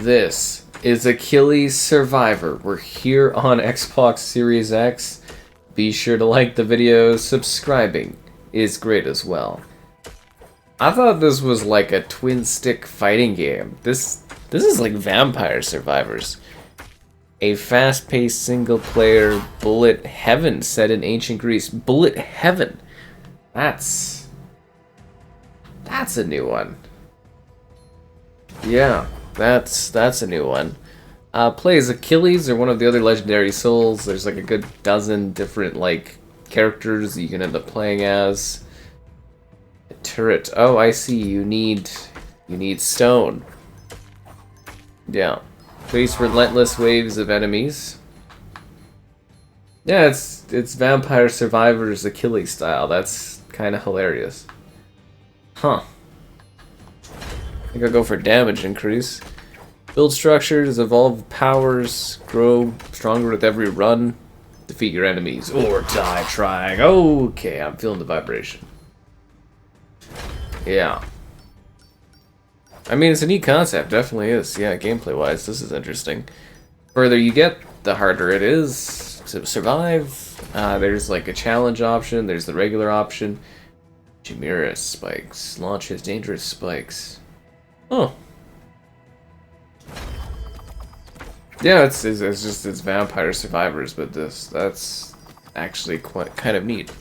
This is Achilles Survivor. We're here on Xbox Series X. Be sure to like the video. Subscribing is great as well. I thought this was like a twin-stick fighting game. This is like Vampire Survivors. A fast-paced single-player bullet heaven set in ancient Greece. Bullet heaven. That's a new one. Yeah, that's a new one. Plays Achilles or one of the other legendary souls. There's like a good dozen different like characters you can end up playing as. A turret. Oh, I see. You need stone. Yeah. Face relentless waves of enemies. Yeah, it's Vampire Survivors Achilles style. That's kind of hilarious. Huh. I think I'll go for damage increase. Build structures, evolve powers, grow stronger with every run, defeat your enemies, or die trying. Okay, I'm feeling the vibration. Yeah. I mean, it's a neat concept, definitely is. Yeah, gameplay-wise, this is interesting. Further you get, the harder it is to survive. There's like a challenge option, there's the regular option. Chimera spikes, launches dangerous spikes. Oh. Yeah, it's Vampire Survivors, but that's actually quite kind of neat.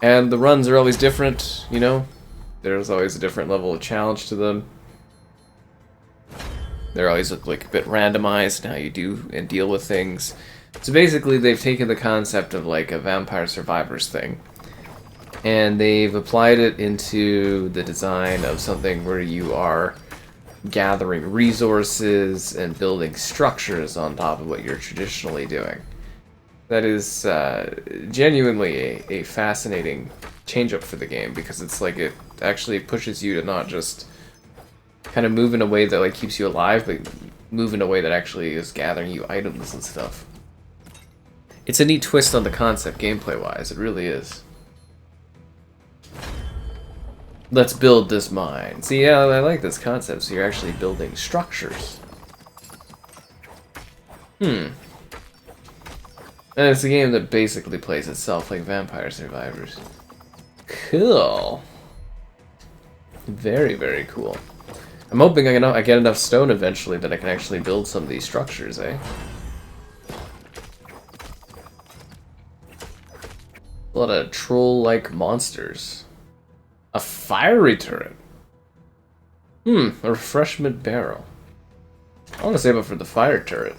And the runs are always different, you know? There's always a different level of challenge to them. They always look like a bit randomized in how you do and deal with things. So basically they've taken the concept of like a Vampire Survivors thing, and they've applied it into the design of something where you are gathering resources and building structures on top of what you're traditionally doing. That is genuinely a fascinating change-up for the game, because it's like it actually pushes you to not just kind of move in a way that like keeps you alive, but move in a way that actually is gathering you items and stuff. It's a neat twist on the concept gameplay-wise, it really is. Let's build this mine. See, yeah, I like this concept. So you're actually building structures. And it's a game that basically plays itself like Vampire Survivors. Cool. Very, very cool. I'm hoping I get enough stone eventually that I can actually build some of these structures, eh? A lot of troll-like monsters. A fiery turret. A refreshment barrel. I want to save up for the fire turret.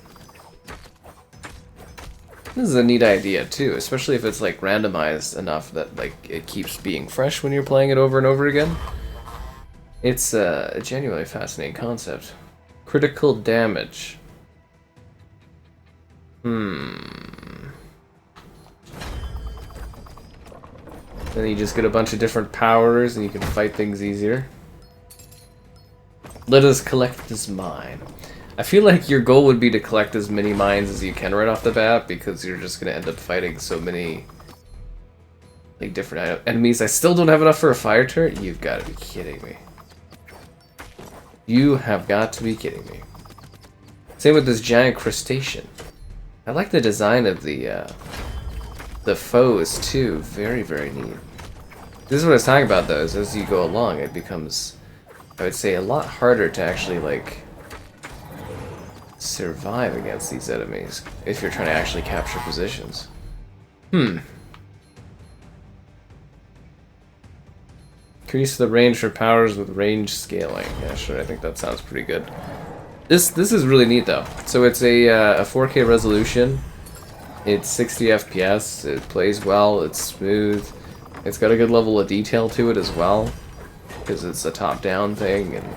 This is a neat idea too, especially if it's like randomized enough that like it keeps being fresh when you're playing it over and over again. It's a genuinely fascinating concept. Critical damage. Then you just get a bunch of different powers and you can fight things easier. Let us collect this mine. I feel like your goal would be to collect as many mines as you can right off the bat, because you're just going to end up fighting so many like different enemies. I still don't have enough for a fire turret? You've got to be kidding me. You have got to be kidding me. Same with this giant crustacean. I like the design of the foes too. Very, very neat. This is what I was talking about though, is as you go along it becomes, I would say, a lot harder to actually like survive against these enemies if you're trying to actually capture positions. Increase the range for powers with range scaling. Yeah, sure, I think that sounds pretty good. This is really neat though. So it's a 4K resolution. It's 60 FPS, it plays well, it's smooth, it's got a good level of detail to it as well, because it's a top-down thing, and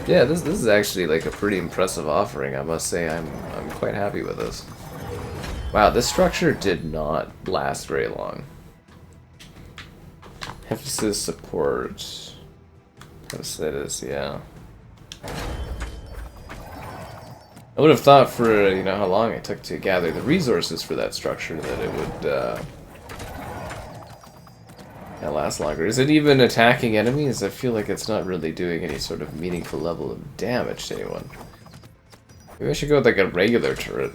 yeah, this is actually like a pretty impressive offering, I must say. I'm quite happy with this. Wow, this structure did not last very long. Emphasis support. How say this, yeah. I would have thought for, you know, how long it took to gather the resources for that structure that it would That lasts longer. Is it even attacking enemies? I feel like it's not really doing any sort of meaningful level of damage to anyone. Maybe I should go with like a regular turret.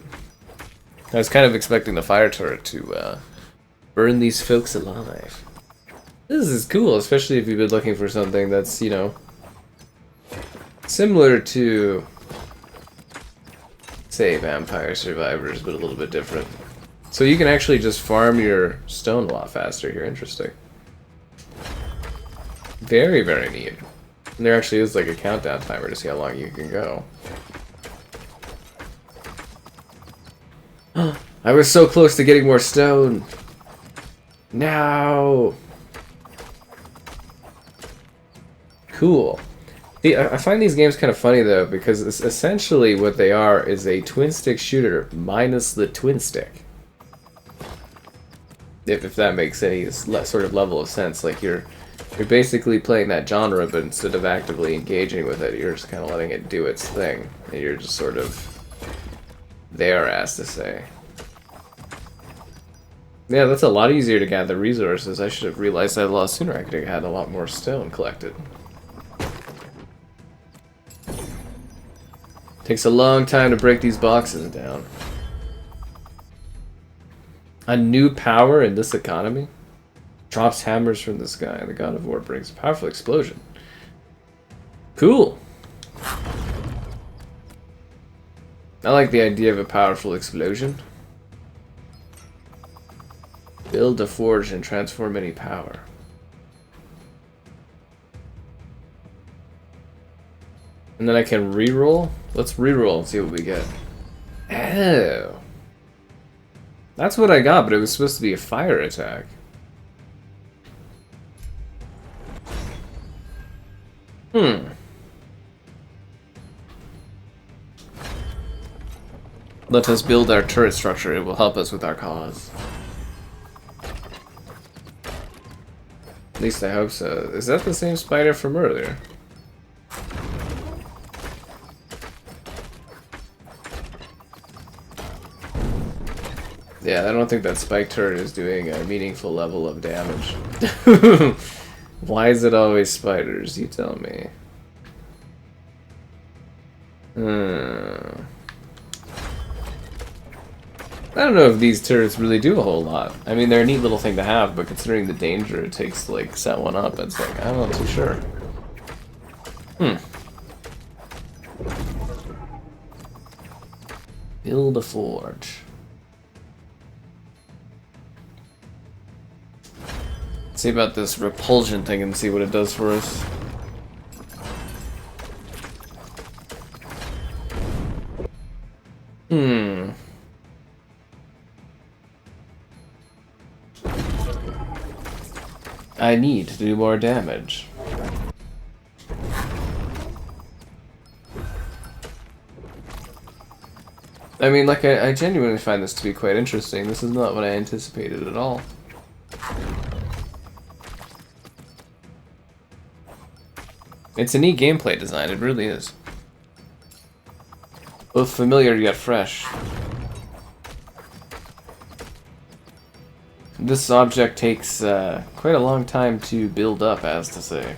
I was kind of expecting the fire turret to burn these folks alive. This is cool, especially if you've been looking for something that's, you know, similar to, say, Vampire Survivors, but a little bit different. So you can actually just farm your stone a lot faster here. Interesting. Very, very neat. And there actually is like a countdown timer to see how long you can go. I was so close to getting more stone. No. Cool. See, I find these games kind of funny though, because it's essentially what they are is a twin stick shooter minus the twin stick. If that makes any sort of level of sense, like you're basically playing that genre, but instead of actively engaging with it, you're just kind of letting it do its thing, and you're just sort of there, as to say. Yeah, that's a lot easier to gather resources. I should have realized that a lot sooner. I could have had a lot more stone collected. Takes a long time to break these boxes down. A new power in this economy? Drops hammers from the sky. The god of war brings a powerful explosion. Cool. I like the idea of a powerful explosion. Build a forge and transform any power. And then I can reroll? Let's reroll and see what we get. Oh. That's what I got, but it was supposed to be a fire attack. Let us build our turret structure. It will help us with our cause. At least I hope so. Is that the same spider from earlier? Yeah, I don't think that spike turret is doing a meaningful level of damage. Why is it always spiders? You tell me. I don't know if these turrets really do a whole lot. I mean, they're a neat little thing to have, but considering the danger it takes to, like, set one up, it's like, I'm not too sure. Build a forge. Let's see about this repulsion thing and see what it does for us. I need to do more damage. I mean, like, I genuinely find this to be quite interesting. This is not what I anticipated at all. It's a neat gameplay design, it really is. Both familiar yet fresh. This object takes quite a long time to build up, as to say.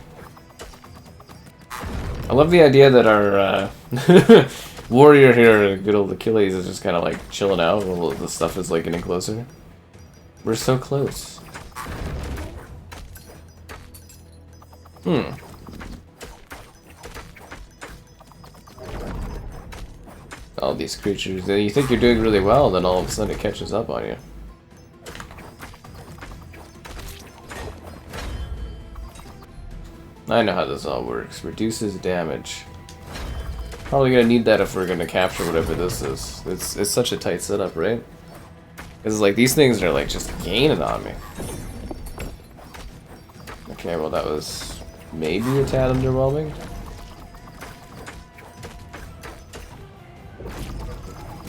I love the idea that our warrior here, good old Achilles, is just kind of like chilling out while the stuff is like getting closer. We're so close. All these creatures. You think you're doing really well, then all of a sudden it catches up on you. I know how this all works. Reduces damage. Probably gonna need that if we're gonna capture whatever this is. It's such a tight setup, right? Because like these things are like just gaining on me. Okay, well that was maybe a tad underwhelming.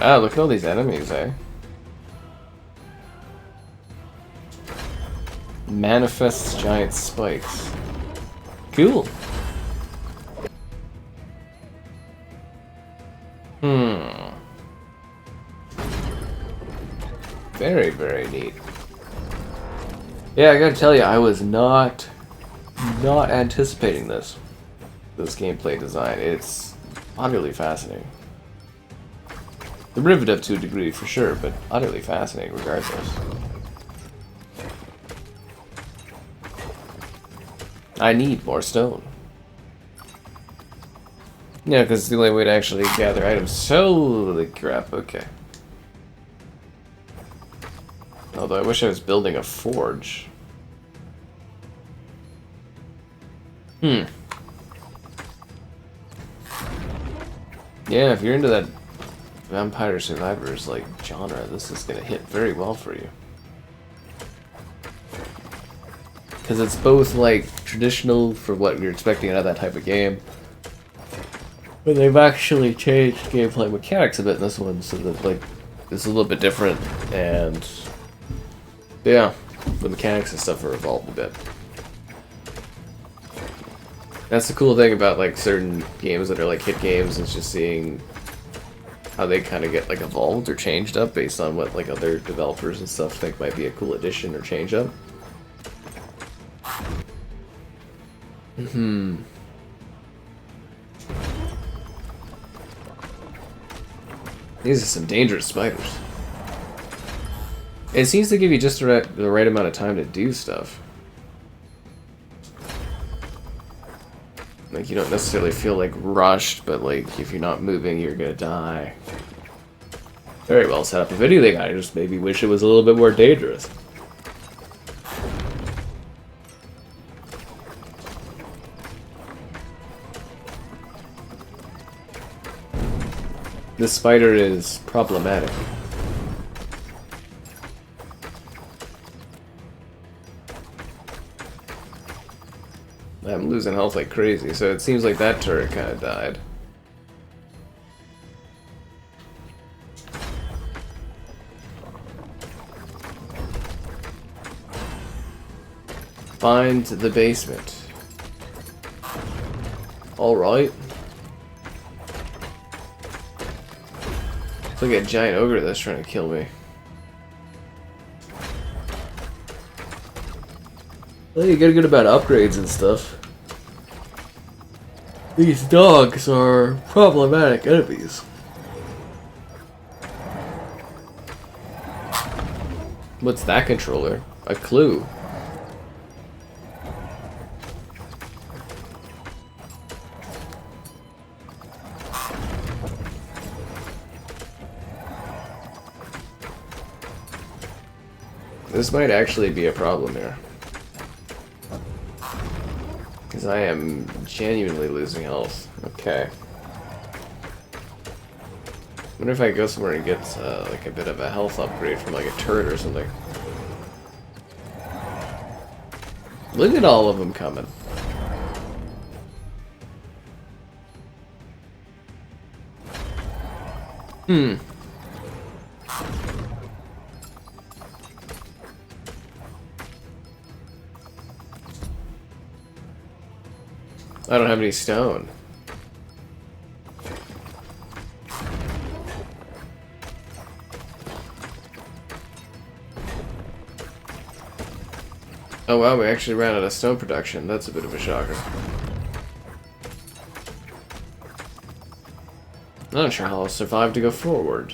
Ah, look at all these enemies, eh? Manifests giant spikes. Cool. Very, very neat. Yeah, I gotta tell you, I was not anticipating this gameplay design. It's utterly fascinating. Derivative to a degree, for sure, but utterly fascinating regardless. I need more stone. Yeah, because it's the only way to actually gather items. Holy crap, okay. Although I wish I was building a forge. Yeah, if you're into that Vampire Survivors like genre, this is gonna hit very well for you. Because it's both like traditional for what you're expecting out of that type of game, but they've actually changed gameplay mechanics a bit in this one, so that like it's a little bit different, and yeah, the mechanics and stuff are evolved a bit. That's the cool thing about like certain games that are like hit games, is just seeing how they kind of get like evolved or changed up based on what like other developers and stuff think might be a cool addition or change up. These are some dangerous spiders. It seems to give you just the right amount of time to do stuff. Like, you don't necessarily feel, like, rushed, but, like, if you're not moving, you're gonna die. Very well set up. If anything, I just maybe wish it was a little bit more dangerous. This spider is problematic. I'm losing health like crazy, so it seems like that turret kind of died. Find the basement. Alright. It's like a giant ogre that's trying to kill me. Well, you gotta get about upgrades and stuff. These dogs are problematic enemies. What's that controller? A clue. This might actually be a problem here. Because I am genuinely losing health. Okay. Wonder if I go somewhere and get like a bit of a health upgrade from like a turret or something. Look at all of them coming. I don't have any stone. Oh wow, we actually ran out of stone production. That's a bit of a shocker. I'm not sure how I'll survive to go forward.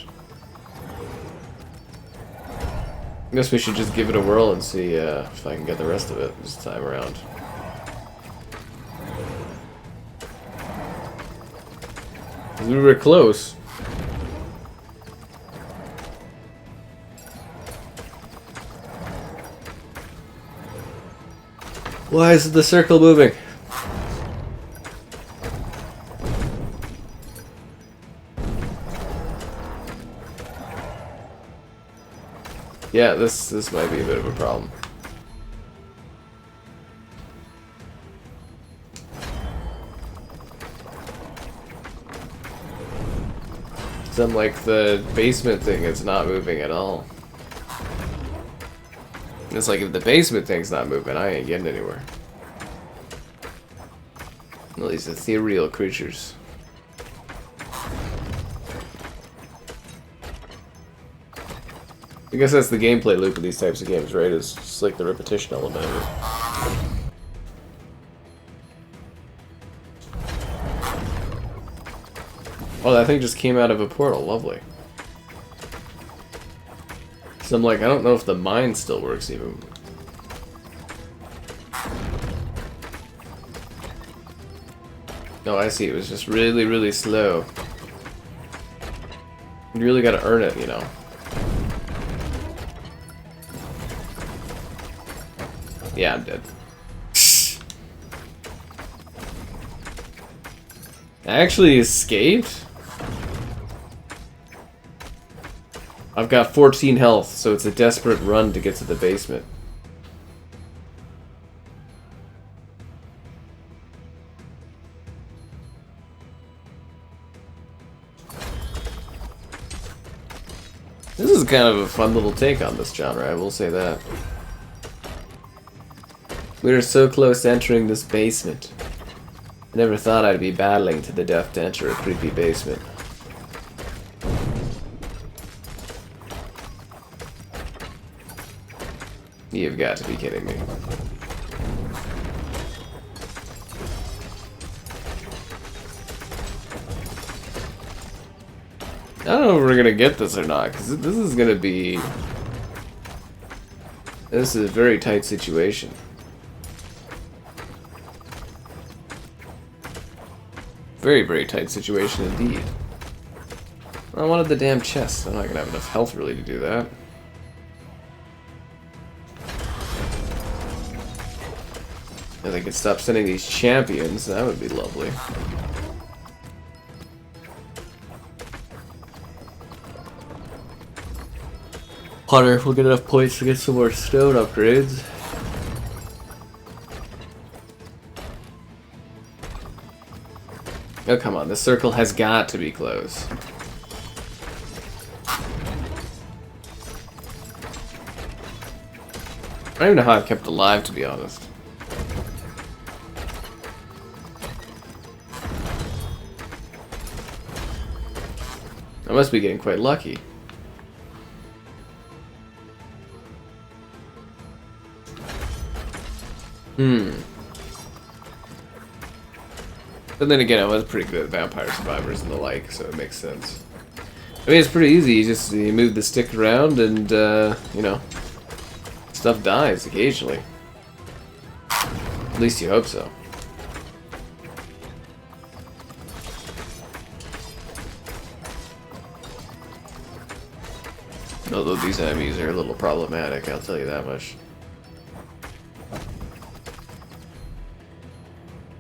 I guess we should just give it a whirl and see if I can get the rest of it this time around. We were close. Why is the circle moving? Yeah, this might be a bit of a problem. So like the basement thing is not moving at all. It's like if the basement thing's not moving, I ain't getting anywhere. All these ethereal creatures. I guess that's the gameplay loop of these types of games, right? It's just like the repetition element of it. Oh, that thing just came out of a portal. Lovely. So I'm like, I don't know if the mine still works even. Oh, I see. It was just really, really slow. You really gotta earn it, you know. Yeah, I'm dead. I actually escaped? I've got 14 health, so it's a desperate run to get to the basement. This is kind of a fun little take on this genre, I will say that. We were so close to entering this basement. I never thought I'd be battling to the death to enter a creepy basement. You've got to be kidding me. I don't know if we're gonna get this or not, because this is gonna be... This is a very tight situation. Very, very tight situation indeed. I wanted the damn chest. I'm not gonna have enough health really to do that. If they could stop sending these champions, that would be lovely. Wonder if we'll get enough points to get some more stone upgrades. Oh, come on. The circle has got to be close. I don't even know how I've kept alive, to be honest. I must be getting quite lucky. But then again, I was pretty good at Vampire Survivors and the like, so it makes sense. I mean, it's pretty easy. You move the stick around and, you know, stuff dies occasionally. At least you hope so. Although these enemies are a little problematic, I'll tell you that much.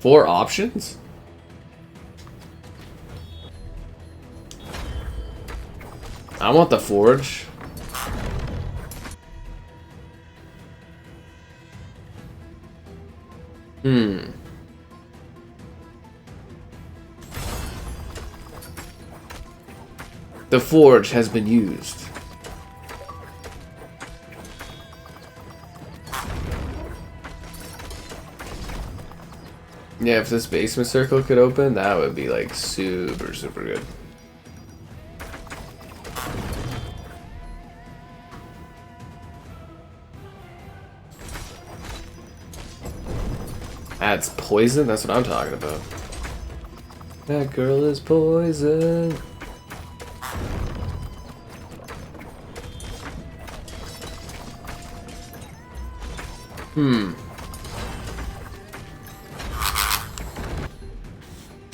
4 options? I want the forge. The forge has been used. Yeah, if this basement circle could open, that would be like super, super good. Adds poison? That's what I'm talking about. That girl is poison.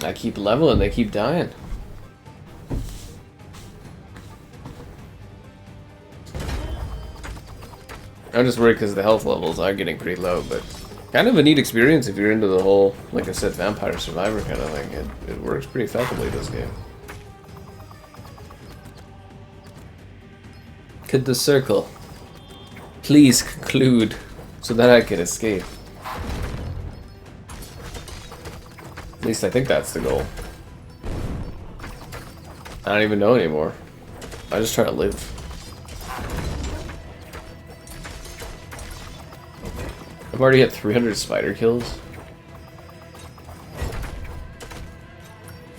I keep leveling, they keep dying. I'm just worried because the health levels are getting pretty low, but kind of a neat experience if you're into the whole, like I said, Vampire Survivor kind of thing. It works pretty effectively, this game. Could the circle please conclude so that I can escape? At least I think that's the goal. I don't even know anymore. I just try to live. I've already had 300 spider kills.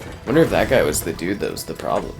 I wonder if that guy was the dude that was the problem.